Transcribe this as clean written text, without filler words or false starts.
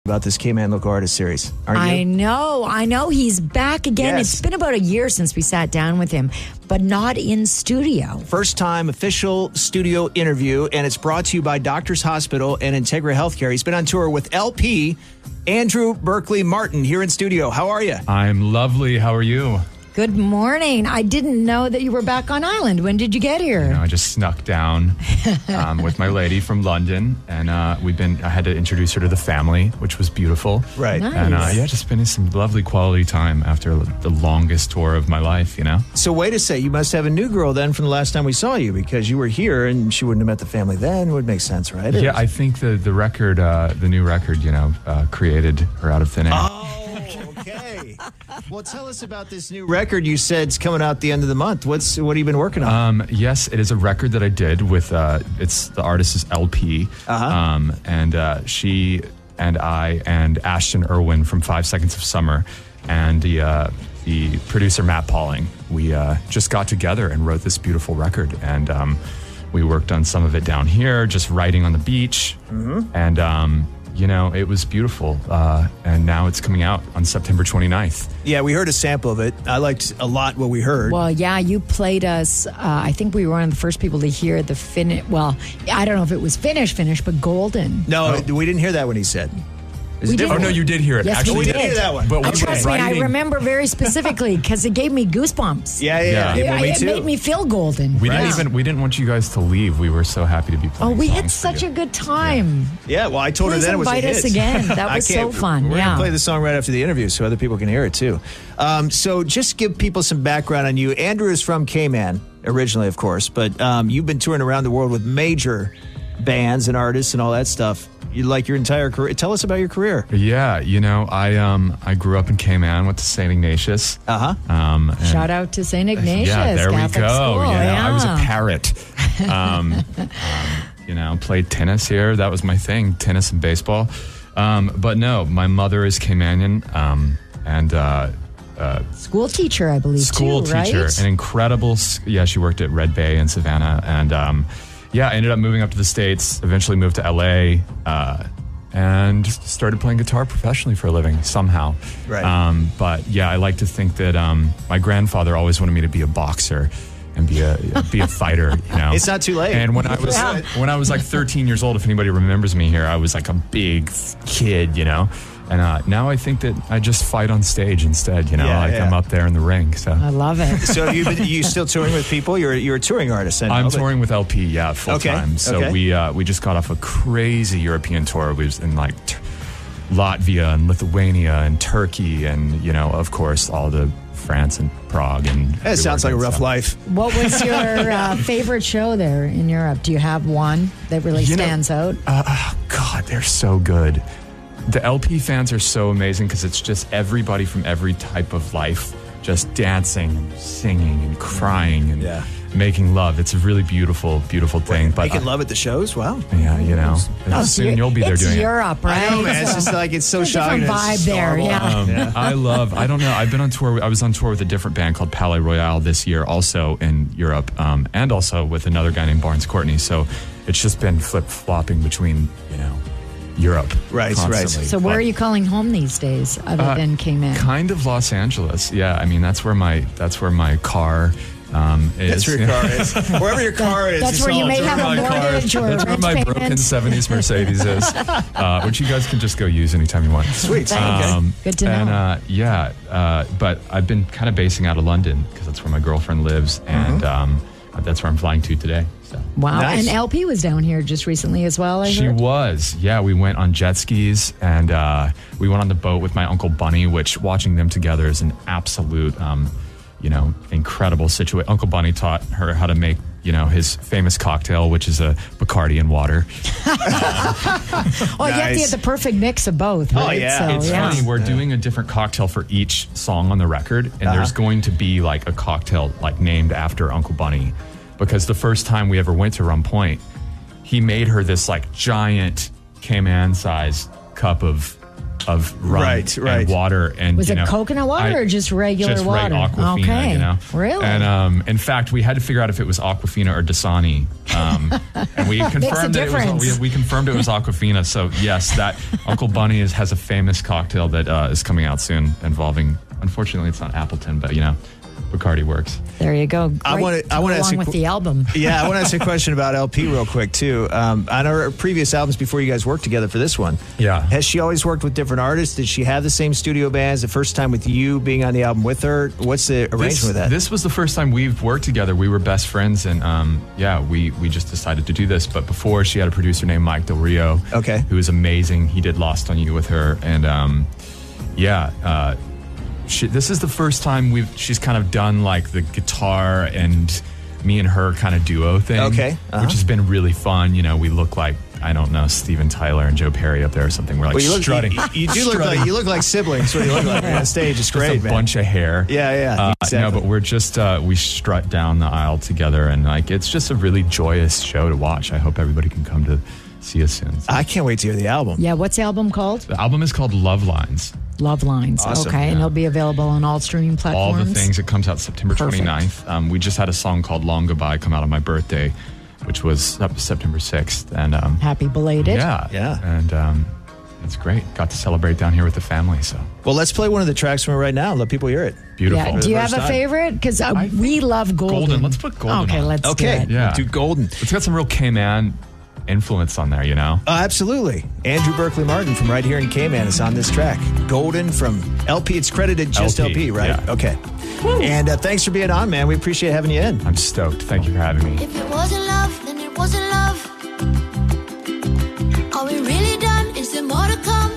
about this K-Man Local Artist series, aren't you? I know. He's back again. Yes. It's been about a year since we sat down with him, but not in studio. First time official studio interview, and it's brought to you by Doctors Hospital and Integra Healthcare. He's been on tour with LP, Andrew Berkeley Martin, here in studio. How are you? I'm lovely. How are you? Good morning. I didn't know that you were back on island. When did you get here? I just snuck down with my lady from London, and I had to introduce her to the family, which was beautiful. Right. Nice. And just spending some lovely quality time after the longest tour of my life, So wait a sec, you must have a new girl then from the last time we saw you, because you were here and she wouldn't have met the family then. It would make sense, right? Yeah, I think the record, the new record, created her out of thin air. Oh, okay. Well, tell us about this new record you said is coming out the end of the month. What have you been working on? Yes, it is a record that I did with, the artist is LP. And she and I and Ashton Irwin from 5 Seconds of Summer and the producer Matt Pauling, we just got together and wrote this beautiful record. And we worked on some of it down here, just writing on the beach. Mm-hmm. And, it was beautiful. And now it's coming out on September 29th. Yeah, we heard a sample of it. I liked a lot what we heard. Well, yeah, you played us. I think we were one of the first people to hear the Finnish. Well, I don't know if it was Finnish, but Golden. No, we didn't hear that when he said. We did. Oh, no, you did hear it. Yes, Actually, we did hear that one. But Trust me, I remember very specifically because it gave me goosebumps. Yeah. Me too. It made me feel golden. We didn't want you guys to leave. We were so happy to be playing. Oh, we had songs for such you. a good time. Yeah, well, I told Please her then it was a hit. invite us again. That was so fun. We're going Yeah. to play the song right after the interview so other people can hear it too. So just give people some background on you. Andrew is from K-Man originally, of course, but you've been touring around the world with major bands and artists and all that stuff. Your entire career. Tell us about your career. Yeah, I grew up in Cayman, went to St. Ignatius. Shout out to St. Ignatius. Yeah, there Catholic we go. School. I was a parrot. Played tennis here. That was my thing, tennis and baseball. But no, my mother is Caymanian, and School teacher, I believe, school too, teacher, right? an incredible. Yeah, she worked at Red Bay in Savannah, and I ended up moving up to the States. Eventually moved to LA, and started playing guitar professionally for a living somehow. Right. But yeah, I like to think that my grandfather always wanted me to be a boxer and be a fighter. It's not too late. And when I was like 13 years old, if anybody remembers me here, I was like a big kid, And now I think that I just fight on stage instead, I'm up there in the ring. So I love it. So you still touring with people? You're a touring artist. I'm touring with LP, full time. So we just got off a crazy European tour. We was in like Latvia and Lithuania and Turkey and of course all the France and Prague and. It sounds like a rough life. What was your favorite show there in Europe? Do you have one that really stands out? God, they're so good. The LP fans are so amazing because it's just everybody from every type of life just dancing and singing and crying and making love. It's a really beautiful, beautiful thing. But making love at the shows? Wow. Yeah, soon you'll be there doing Europe, it. right? I know, man. It's just like it's so shocking. Different vibe there, yeah. I don't know. I've been on tour. I was on tour with a different band called Palais Royale this year, also in Europe, and also with another guy named Barnes Courtney. So it's just been flip-flopping between, Europe. Right. So where are you calling home these days other than Cayman? Kind of Los Angeles. Yeah, I mean that's where my car is. That's where your car is. Wherever your car is. That's where you may have a mortgage or that's where my rent broken payment. 70s Mercedes is, which you guys can just go use anytime you want. Sweet. Good to know. And but I've been kind of basing out of London because that's where my girlfriend lives, and that's where I'm flying to today. So. Wow. Nice. And LP was down here just recently as well, I She heard. was. Yeah, we went on jet skis and we went on the boat with my Uncle Bunny, which watching them together is an absolute, incredible situation. Uncle Bunny taught her how to make, his famous cocktail, which is a Bacardi and water. You have to get the perfect mix of both, right? Oh, yeah. So, It's funny. We're doing a different cocktail for each song on the record, and there's going to be like a cocktail like named after Uncle Bunny. Because the first time we ever went to Rum Point, he made her this like giant Cayman size cup of of rum and water. And was it coconut water or just regular water? Just Aquafina, okay. you know. Really? And in fact, we had to figure out if it was Aquafina or Dasani. And we confirmed that we confirmed it was Aquafina. So yes, that Uncle Bunny has a famous cocktail that is coming out soon involving, unfortunately it's not Appleton, but you know, Bacardi works. There you go. I want to ask with the album. Yeah, I want to ask a question about LP real quick too. On our previous albums before you guys worked together for this one, has she always worked with different artists? Did she have the same studio bands? The first time with you being on the album with her, what's the arrangement with that? This was the first time we've worked together. We were best friends, and we just decided to do this. But before, she had a producer named Mike Del Rio, who was amazing. He did Lost on You with her, and this is the first time she's kind of done like the guitar and me and her kind of duo thing, which has been really fun. You know, we look like, I don't know, Steven Tyler and Joe Perry up there or something. We're like strutting. You look like siblings. What you look like on stage. It's great, man. A bunch of hair. Yeah, exactly. No, but we're just we strut down the aisle together, and like it's just a really joyous show to watch. I hope everybody can come to see us soon. I can't wait to hear the album. Yeah, what's the album called? The album is called Love Lines. Love Lines. Awesome. Okay, and it'll be available on all streaming platforms. All the things. It comes out September 29th. We just had a song called Long Goodbye come out on my birthday, which was September 6th. And happy belated. Yeah. And it's great. Got to celebrate down here with the family. So, well, let's play one of the tracks from it right now and let people hear it. Beautiful. Yeah. Do you have a favorite? Because we love Golden. Let's put Golden. Okay, let's do it. Yeah. Do Golden. It's got some real K-Man influence on there, you know? Absolutely. Andrew Berkeley Martin from right here in K-Man is on this track. Golden from LP. It's credited just LP, right? Yeah. Okay. Woo. And thanks for being on, man. We appreciate having you in. I'm stoked. Thank you for having me. If it wasn't love, then it wasn't love. Are we really done? Is there more to come?